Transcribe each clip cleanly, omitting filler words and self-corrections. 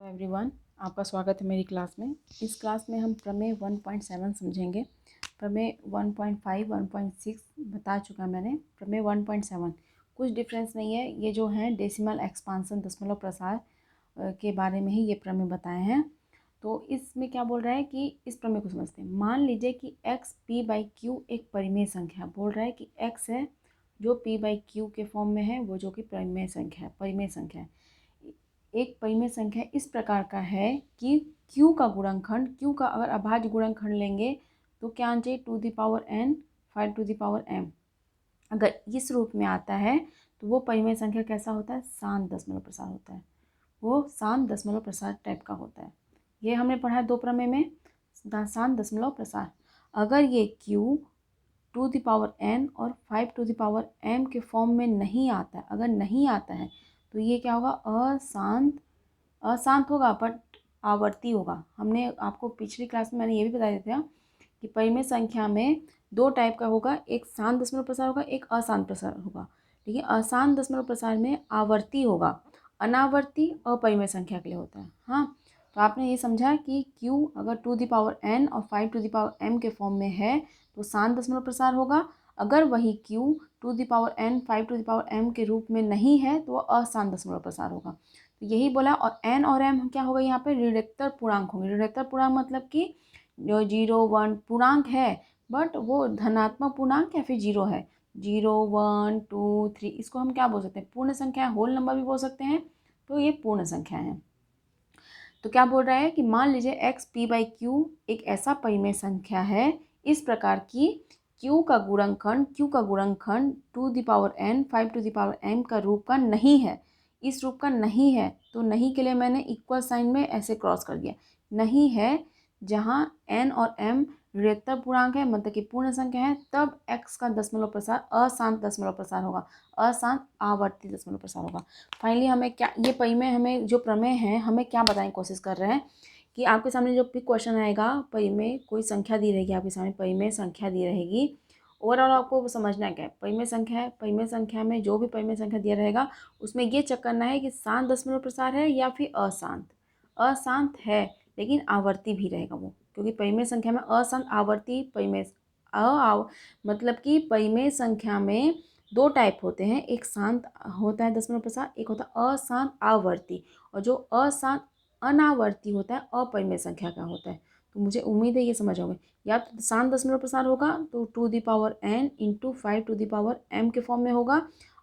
Everyone, आपका स्वागत है मेरी क्लास में। इस क्लास में हम प्रमेय 1.7 समझेंगे। प्रमेय 1.5, 1.6 बता चुका मैंने। प्रमेय 1.7 कुछ डिफरेंस नहीं है। ये जो है डेसिमल एक्सपांसन, दशमलव प्रसार के बारे में ही ये प्रमेय बताए हैं। तो इसमें क्या बोल रहा है कि इस प्रमेय को समझते हैं। मान लीजिए कि x p/q एक परिमेय संख्या बोल रहा है कि x है जो p/q के फॉर्म में है, वो जो कि परिमेय संख्या है। एक परिमेय संख्या इस प्रकार का है कि q का गुणनखंड, q का अगर अभाज्य गुणनखंड लेंगे तो क्या आना चाहिए, 2n 5m। अगर इस रूप में आता है तो वो परिमेय संख्या कैसा होता है, शांत दशमलव प्रसार होता है। वो शांत दशमलव प्रसार टाइप का होता है। ये हमने पढ़ा है 2 प्रमेय में, शांत दशमलव प्रसार। अगर ये q 2n और 5m के फॉर्म में नहीं आता है, अगर नहीं आता है तो ये क्या होगा, अशांत होगा बट आवर्ती होगा। हमने आपको पिछली क्लास में मैंने ये भी बता दिया था कि परिमेय संख्या में 2 टाइप का होगा, एक शांत दशमलव प्रसार होगा, एक अशांत प्रसार होगा। लेकिन अशांत दशमलव प्रसार में आवर्ती होगा, अनावर्ती अपरिमेय संख्या के लिए होता है। हाँ, तो आपने ये समझा कि q अगर 2n और 5m के फॉर्म में है तो शांत दशमलव प्रसार होगा। अगर वही q 2n 5m के रूप में नहीं है तो वह अशांत दशमलव प्रसार होगा। तो यही बोला। और n और m क्या होगा, यहाँ पे ऋणात्मक पूर्णांक होंगे। ऋणात्मक पूर्णांक मतलब कि जो 0 1 पूर्णांक है बट वो धनात्मक पूर्णांक या फिर 0 है। 0 1 2 3 इसको हम क्या बोल सकते हैं, पूर्ण संख्या, होल नंबर भी बोल सकते हैं। तो ये पूर्ण संख्या है। तो क्या बोल रहा है कि मान लीजिए x p/q एक ऐसा परिमेय संख्या है इस प्रकार की q का गुणनखंड 2n 5m का रूप का नहीं है। इस रूप का नहीं है तो नहीं के लिए मैंने इक्वल साइन में ऐसे क्रॉस कर दिया। नहीं है जहाँ n और m ऋणात्मक पूर्णांक है, मतलब कि पूर्ण संख्या है, तब x का दशमलव प्रसार अशांत दशमलव प्रसार होगा, अशांत आवर्ती दशमलव प्रसार होगा। फाइनली हमें क्या, ये परिमेय हमें जो प्रमेय है हमें क्या बताने की कोशिश कर रहे हैं कि आपके सामने जो भी क्वेश्चन आएगा, परिमेय कोई संख्या दी रहेगी, आपके सामने परिमेय संख्या दी रहेगी। ओवरऑल आपको समझना क्या है, परिमेय संख्या है। परिमेय संख्या में जो भी परिमेय संख्या दिया रहेगा उसमें ये चेक करना है कि शांत दशमलव प्रसार है या फिर अशांत। अशांत है लेकिन आवर्ती भी रहेगा वो, क्योंकि परिमेय संख्या में अशांत आवर्ती परिमेय मतलब कि परिमेय संख्या में 2 टाइप होते हैं, एक शांत होता है दशमलव प्रसार, एक होता है अशांत आवर्ती। और जो अशांत अनावर्ती होता है अपरिमेय संख्या का होता है। तो मुझे उम्मीद है ये समझ आओगे। या तो शांत दशमलव प्रसार होगा तो 2n × 5m के फॉर्म में होगा।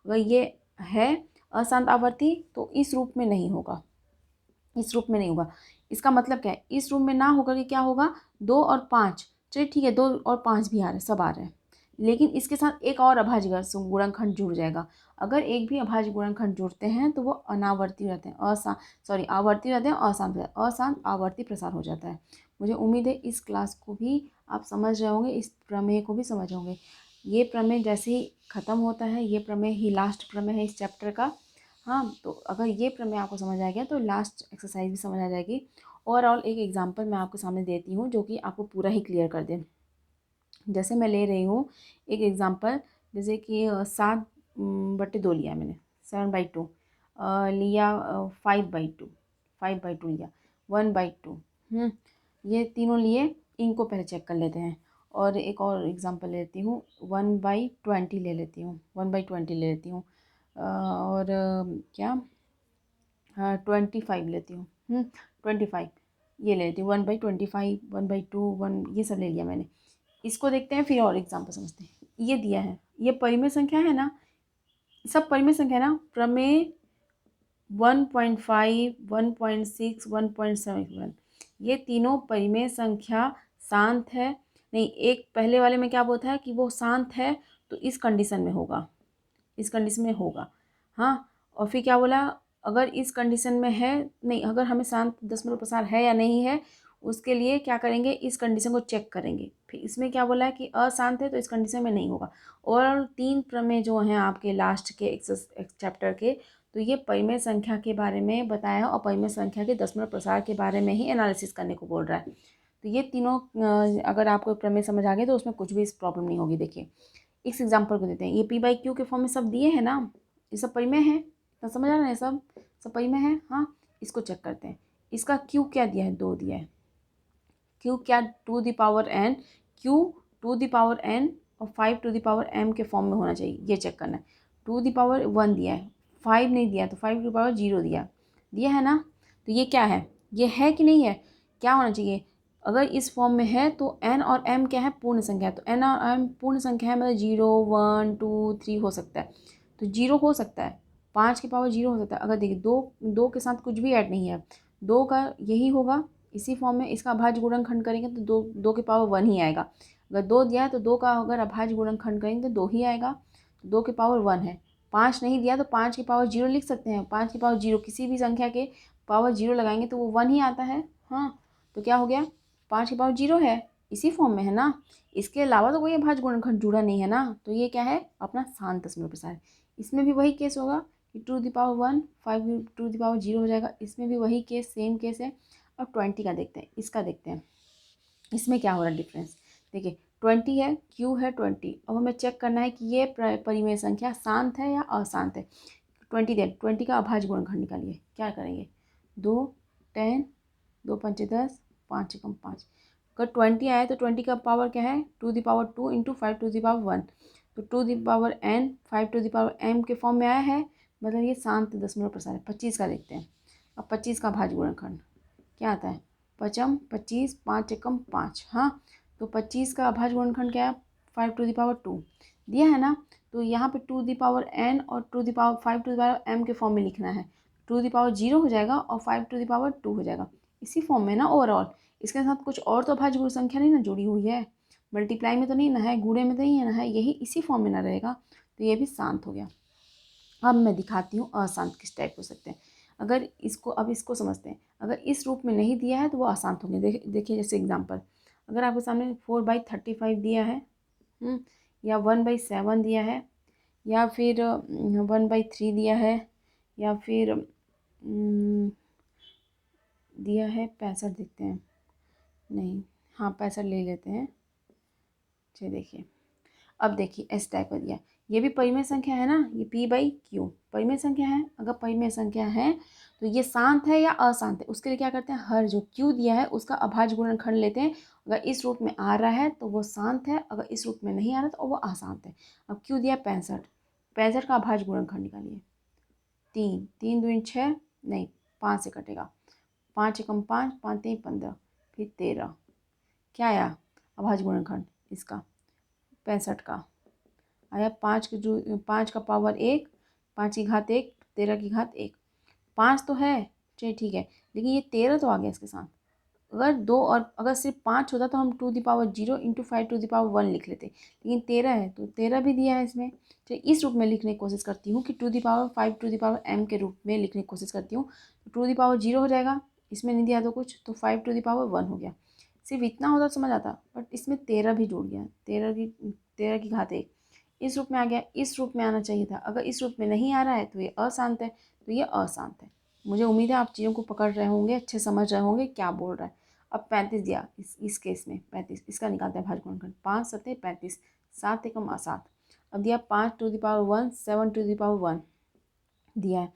अगर ये है अशांत आवर्ती तो इस रूप में नहीं होगा, इस रूप में नहीं होगा। इसका मतलब क्या है, इस रूप में ना होकर के क्या होगा, 2 और 5, चलिए ठीक है 2 और 5 भी आ रहे हैं, सब आ रहे हैं, लेकिन इसके साथ एक और अभाज्य गुणनखंड जुड़ जाएगा। अगर एक भी अभाज्य गुणनखंड जुड़ते हैं तो वो अनावर्ती रहते हैं, आवर्ती रहते हैं, अशांत आवर्ती प्रसार हो जाता है। मुझे उम्मीद है इस क्लास को भी आप समझ रहे होंगे, इस प्रमेय को भी समझ होंगे। ये प्रमेय जैसे ही ख़त्म होता है, ये प्रमेय ही लास्ट प्रमेय है इस चैप्टर का। हाँ, तो अगर ये प्रमेय आपको समझ आ गया तो लास्ट एक्सरसाइज भी समझ आ जाएगी। ओवरऑल एक एग्जांपल मैं आपके सामने देती हूँ जो कि आपको पूरा ही क्लियर कर दे। जैसे मैं ले रही हूँ एक एग्जांपल, जैसे कि 7/2 लिया मैंने, 7/2 लिया, 5/2 लिया, 1/2। ये तीनों लिए, इनको पहले चेक कर लेते हैं। और एक और एग्जांपल लेती हूँ, 1/20 ले लेती हूँ, 1/20 ले लेती हूँ। और क्या, 25 लेती हूँ, 25 ये ले लेती हूँ। 1/25, 1/2, 1 ये सब ले लिया मैंने। इसको देखते हैं, फिर और एग्जाम्पल समझते हैं। ये दिया है, ये परिमेय संख्या है ना, सब परिमेय संख्या है ना। प्रमेय 1.5, 1.6, 1.7 ये तीनों परिमेय संख्या शांत है। नहीं, एक पहले वाले में क्या बोलता है कि वो शांत है तो इस कंडीशन में होगा, इस कंडीशन में होगा। हाँ, और फिर क्या बोला, अगर इस कंडीशन में है, नहीं, अगर हमें शांत दशमलव प्रसार है या नहीं है उसके लिए क्या करेंगे, इस कंडीशन को चेक करेंगे। फिर इसमें क्या बोला है कि अशांत है तो इस कंडीशन में नहीं होगा। और 3 प्रमेय जो हैं आपके लास्ट के चैप्टर के, तो ये परिमेय संख्या के बारे में बताया है और परिमेय संख्या के दशमलव प्रसार के बारे में ही एनालिसिस करने को बोल रहा है। तो ये तीनों अगर आपको प्रमेय समझ आ गए तो उसमें कुछ भी प्रॉब्लम नहीं होगी। देखिए इस एग्जाम्पल को देते हैं, ये p/q के फॉर्म में सब दिए हैं ना, ये सब परिमेय है, तो समझ आ रहा है, सब परिमेय है। हाँ, इसको चेक करते हैं। इसका क्यू क्या दिया है, 2 दिया है। क्यू क्या, to the power n, q to the power n और 5 टू द पावर m के फॉर्म में होना चाहिए, ये चेक करना है। टू द पावर 1 दिया है, 5 नहीं दिया, तो 5 टू द पावर 0 दिया है ना। तो ये क्या है, ये है कि नहीं है, क्या होना चाहिए। अगर इस फॉर्म में है तो n और m क्या है, पूर्ण संख्या है। तो n और m पूर्ण संख्या है, मतलब 0 1 2 3 हो सकता है। तो 0 हो सकता है, 5 की पावर 0 हो सकता है। अगर देखिए दो के साथ कुछ भी ऐड नहीं है, 2 का यही होगा इसी फॉर्म में। इसका अभाज्य गुणनखंड करेंगे तो दो की पावर 1 ही आएगा। अगर 2 दिया है तो 2 का अगर अभाज्य गुणनखंड करेंगे तो 2 ही आएगा। 2 की पावर 1 है। 5 नहीं दिया तो 5 की पावर 0 लिख सकते हैं। 5 की पावर 0 किसी भी संख्या के पावर 0 लगाएंगे तो वो 1 ही आता है। हाँ, तो क्या हो गया, 5 की पावर 0 है, इसी फॉर्म में है ना। इसके अलावा तो कोई अभाज्य गुणनखंड जुड़ा नहीं है ना। तो ये क्या है, अपना शांत दशमलव प्रसार है। इसमें भी वही केस होगा कि to the power 1 5 to the power 0 हो जाएगा। इसमें भी वही केस, सेम केस है। अब 20 का देखते हैं, इसका देखते हैं इसमें क्या हो रहा है डिफरेंस। देखिए 20 है, क्यू है 20। अब हमें चेक करना है कि ये परिमेय संख्या शांत है या अशांत है। 20 दे, 20 का अभाज्य गुणनखंड निकालिए। क्या करेंगे, 2 10 2 5 10 5 एकम 5। अगर 20 आया तो 20 का पावर क्या है, to the power 2 into 5 to the power 1। तो to the power n 5 to the power m के फॉर्म में आया है, मतलब ये शांत दशमलव प्रसार है। 25 का देखते हैं। अब 25 का अभाज्य गुणनखंड क्या आता है, पचम 25 5 एकम 5। हाँ, तो 25 का अभाज्य गुणनखंड क्या है, 5 टू द पावर 2 दिया है ना। तो यहाँ पे टू द पावर n और to the power 5 to the power m के फॉर्म में लिखना है। टू द पावर 0 हो जाएगा और 5 टू द पावर 2 हो जाएगा, इसी फॉर्म में ना ओवरऑल। इसके साथ कुछ और तो अभाज्य गुण संख्या नहीं ना जुड़ी हुई है, मल्टीप्लाई में तो नहीं ना है, गुणे में तो नहीं है ना है, यही इसी फॉर्म में ना रहेगा। तो ये भी शांत हो गया। अब मैं दिखाती हूँ अशांत किस टाइप हो सकते हैं। अगर इसको, अब इसको समझते हैं। अगर इस रूप में नहीं दिया है तो वो अशांत होंगे। देखिए जैसे एग्जांपल, अगर आपके सामने 4/35 दिया है, या 1/7 दिया है, या फिर 1/3 दिया है, या फिर दिया है 65, देखते हैं, नहीं, हाँ 65 ले लेते हैं। चलिए देखिए, अब देखिए इस टाइप का दिया, ये भी परिमेय संख्या है ना, ये p/q परिमेय संख्या है। अगर परिमेय संख्या है तो ये शांत है या अशांत है, उसके लिए क्या करते हैं, हर जो q दिया है उसका अभाज्य गुणनखंड लेते हैं। अगर इस रूप में आ रहा है तो वो शांत है, अगर इस रूप में नहीं आ रहा तो वो अशांत है। अब q दिया 65, 65 का अभाज्य गुणनखंड निकालिए। 3 3 दूनी 6, नहीं 5 से कटेगा, 5 एकम 5 5 3 15, फिर 13, क्या आया अभाज्य गुणनखंड इसका, 65 का आया 5 के जो 5 का पावर 1, 5 की घात 1, 13 की घात 1। 5 तो है, चलिए ठीक है, लेकिन ये 13 तो आ गया इसके साथ। अगर 2 और अगर सिर्फ 5 होता तो हम to the power 0 into 5 to the power 1 लिख लेते, लेकिन 13 है तो 13 भी दिया है इसमें। चलिए इस रूप में लिखने की कोशिश करती हूँ कि to the power 5 to the power m के रूप में लिखने की कोशिश करती हूँ। तो टू द पावर 0 हो जाएगा, इसमें नहीं दिया तो कुछ, तो 5 टू द पावर 1 हो गया। सिर्फ इतना होता तो समझ आता, बट इसमें 13 भी जुड़ गया, 13 की घात 1 इस रूप में आ गया। इस रूप में आना चाहिए था, अगर इस रूप में नहीं आ रहा है तो ये अशांत है, तो ये अशांत है। मुझे उम्मीद है आप चीज़ों को पकड़ रहे होंगे, अच्छे समझ रहे होंगे क्या बोल रहा है। अब 35 दिया, इस केस में 35, इसका निकालते हैं भाज्य गुणनखंड। 5 7 35, 7 एकम असात। अब दिया 5 to the power 1 7 to the power 1 दिया है।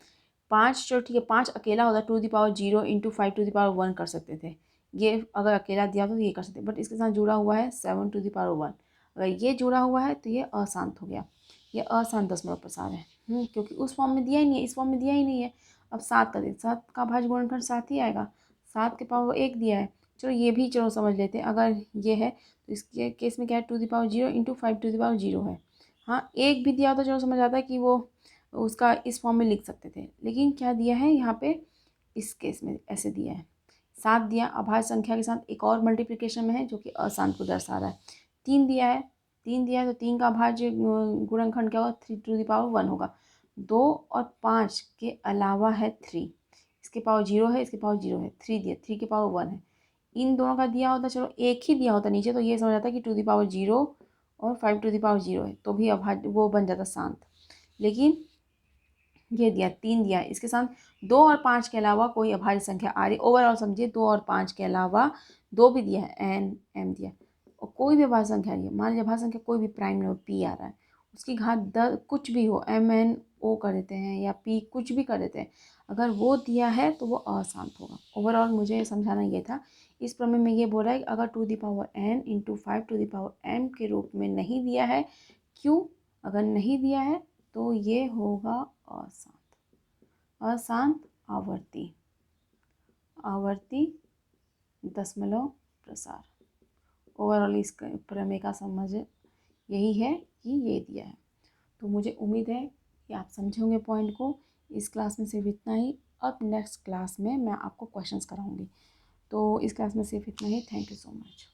5 चलो ठीक है, 5 अकेला होता to the power 0 into 5 to the power 1 कर सकते थे, ये अगर अकेला दिया तो ये कर सकते, बट इसके साथ जुड़ा हुआ है 7 टू द पावर 1। अगर ये जुड़ा हुआ है तो ये अशांत हो गया, ये अशांत दशमलव प्रसार है। क्योंकि उस फॉर्म में दिया ही नहीं है, इस फॉर्म में दिया ही नहीं है। अब 7 का 7 का भाज्य गुणनखंड 7 ही आएगा, 7 के पावर 1 दिया है। चलो ये भी चलो समझ लेते हैं, अगर ये है तो इसके केस में क्या है, to the power 0 into 5 to the power 0 है। हाँ, एक भी दिया होता चलो समझ आता है कि वो उसका इस फॉर्म में लिख सकते थे, लेकिन क्या दिया है यहाँ पे, इस केस में ऐसे दिया है। 7 दिया अभाज्य संख्या के साथ एक और मल्टीप्लिकेशन में है जो कि अशांत को दर्शा रहा है। 3 दिया है, 3 दिया है तो 3 का अभाज्य गुणनखंड क्या होगा, 3 टू द पावर 1 होगा। 2 और 5 के अलावा है 3, इसके पावर 0 है, इसके पावर 0 है, 3 दिया, 3 के पावर 1 है। इन दोनों का दिया होता, चलो एक ही दिया होता नीचे तो ये समझ आता कि टू द पावर 0 और 5 टू द पावर 0 है, तो भी अभाज्य वो बन जाता शांत। लेकिन ये दिया 3 दिया, इसके साथ 2 और 5 के अलावा कोई अभाज्य संख्या आ रही, ओवरऑल समझिए 2 और 5 के अलावा 2 भी दिया है, एन एम दिया, और कोई भी अभाज्य संख्या नहीं है। मान लीजिए अभाज्य संख्या कोई भी प्राइम नंबर पी आ रहा है, उसकी घात 10 कुछ भी हो, एम एन ओ कर देते हैं या पी कुछ भी कर देते हैं। अगर वो दिया है तो वो अशांत होगा। ओवरऑल मुझे समझाना ये था। इस प्रमेय में ये बोला है कि अगर to the power n into 5 to the power m के रूप में नहीं दिया है, क्यों? अगर नहीं दिया है तो ये होगा अशांत। अशांत आवर्ती, आवर्ती दशमलव प्रसार। ओवरऑल इस प्रमेय का समझ यही है कि ये दिया है। तो मुझे उम्मीद है कि आप समझे होंगे पॉइंट को। इस क्लास में सिर्फ इतना ही। अब नेक्स्ट क्लास में मैं आपको क्वेश्चंस कराऊंगी। तो इस क्लास में सिर्फ इतना ही। Thank you so much.